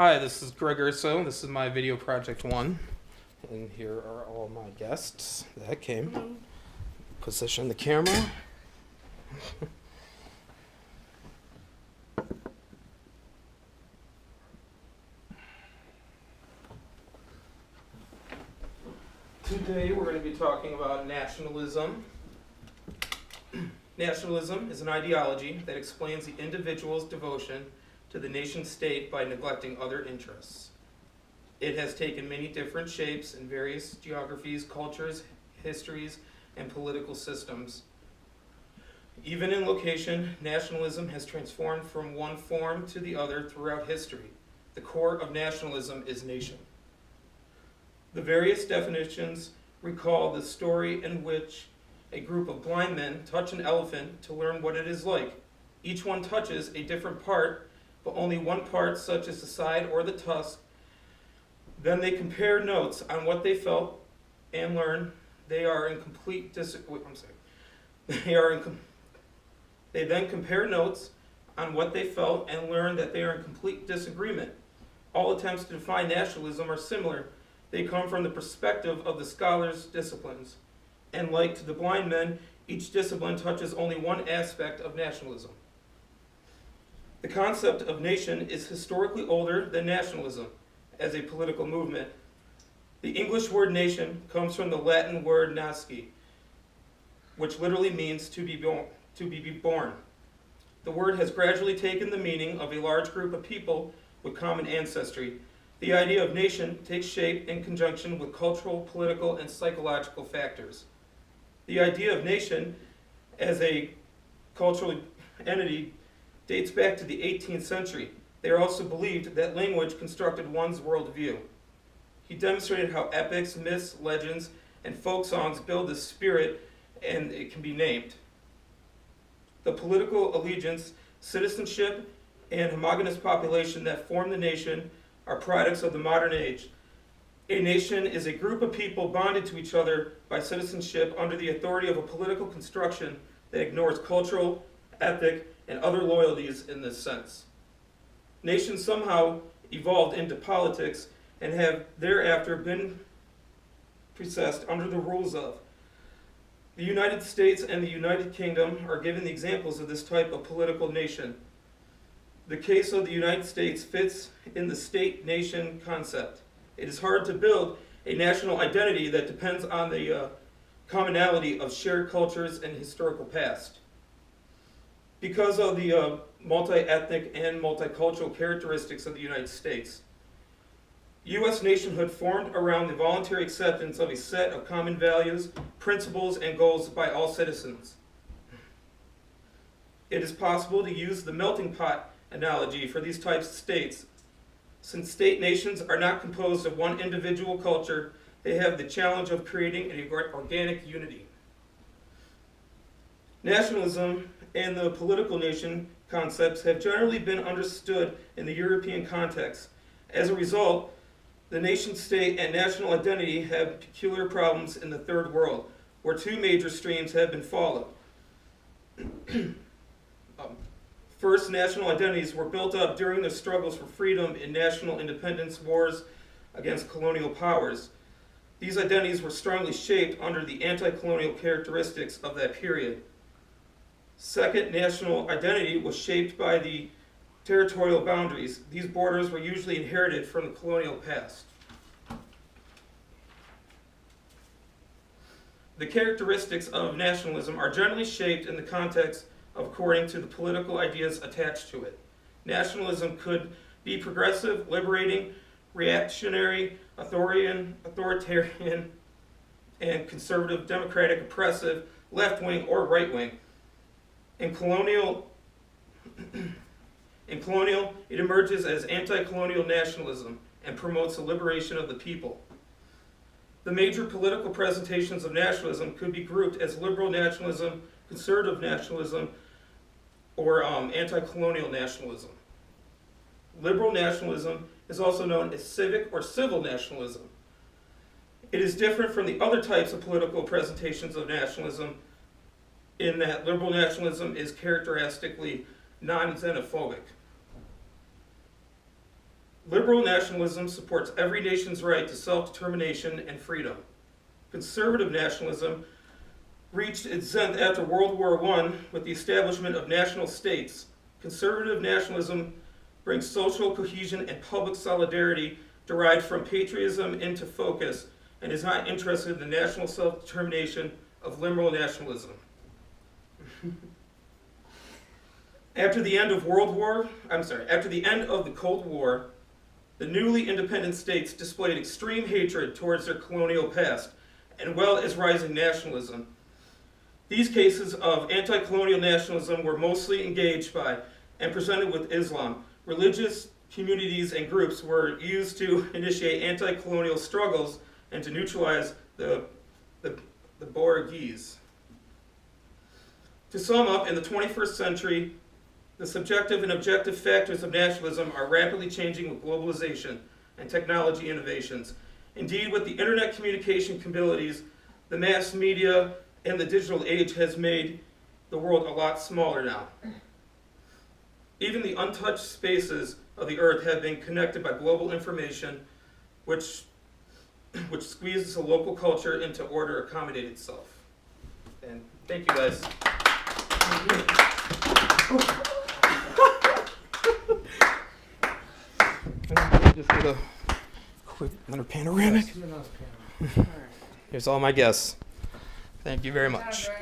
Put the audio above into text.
Hi, this is Greg Urso. This is my video project 1. And here are all my guests that came. Position the camera. Today we're going to be talking about nationalism. Nationalism is an ideology that explains the individual's devotion to the nation-state by neglecting other interests. It has taken many different shapes in various geographies, cultures, histories, and political systems. Even in location, nationalism has transformed from one form to the other throughout history. The core of nationalism is nation. The various definitions recall the story in which a group of blind men touch an elephant to learn what it is like. Each one touches a different part, but only one part, such as the side or the tusk. Then they compare notes on what they felt and learn. They are in complete They then compare notes on what they felt and learn that they are in complete disagreement. All attempts to define nationalism are similar. They come from the perspective of the scholars' disciplines. And like to the blind men, each discipline touches only one aspect of nationalism. The concept of nation is historically older than nationalism as a political movement. The English word nation comes from the Latin word nasci, which literally means to be born. The word has gradually taken the meaning of a large group of people with common ancestry. The idea of nation takes shape in conjunction with cultural, political, and psychological factors. The idea of nation as a cultural entity dates back to the 18th century. They also believed that language constructed one's worldview. He demonstrated how epics, myths, legends, and folk songs build the spirit, and it can be named. The political allegiance, citizenship, and homogeneous population that form the nation are products of the modern age. A nation is a group of people bonded to each other by citizenship under the authority of a political construction that ignores cultural, ethnic, and other loyalties in this sense. Nations somehow evolved into politics and have thereafter been processed under the rules of. The United States and the United Kingdom are given the examples of this type of political nation. The case of the United States fits in the state-nation concept. It is hard to build a national identity that depends on the commonality of shared cultures and historical past. Because of the multi-ethnic and multicultural characteristics of the United States, U.S. nationhood formed around the voluntary acceptance of a set of common values, principles, and goals by all citizens. It is possible to use the melting pot analogy for these types of states. Since state nations are not composed of one individual culture, they have the challenge of creating an organic unity. Nationalism and the political nation concepts have generally been understood in the European context. As a result, the nation-state and national identity have peculiar problems in the Third World, where two major streams have been followed. First, national identities were built up during the struggles for freedom in national independence wars against colonial powers. These identities were strongly shaped under the anti-colonial characteristics of that period. Second, national identity was shaped by the territorial boundaries. These borders were usually inherited from the colonial past. The characteristics of nationalism are generally shaped in the context of according to the political ideas attached to it. Nationalism could be progressive, liberating, reactionary, authoritarian, and conservative, democratic, oppressive, left-wing, or right-wing. In colonial, it emerges as anti-colonial nationalism and promotes the liberation of the people. The major political presentations of nationalism could be grouped as liberal nationalism, conservative nationalism, or anti-colonial nationalism. Liberal nationalism is also known as civic or civil nationalism. It is different from the other types of political presentations of nationalism in that liberal nationalism is characteristically non-xenophobic. Liberal nationalism supports every nation's right to self-determination and freedom. Conservative nationalism reached its zenith after World War I with the establishment of national states. Conservative nationalism brings social cohesion and public solidarity derived from patriotism into focus and is not interested in the national self-determination of liberal nationalism. After the end of the Cold War, the newly independent states displayed extreme hatred towards their colonial past, as well as rising nationalism. These cases of anti-colonial nationalism were mostly engaged by and presented with Islam. Religious communities and groups were used to initiate anti-colonial struggles and to neutralize the Borghese. To sum up, in the 21st century, the subjective and objective factors of nationalism are rapidly changing with globalization and technology innovations. Indeed, with the internet communication capabilities, the mass media, and the digital age has made the world a lot smaller now. Even the untouched spaces of the earth have been connected by global information, which squeezes the local culture into order to accommodate itself. And thank you guys. Just get a quick another panoramic. Here's all my guests. Thank you very much.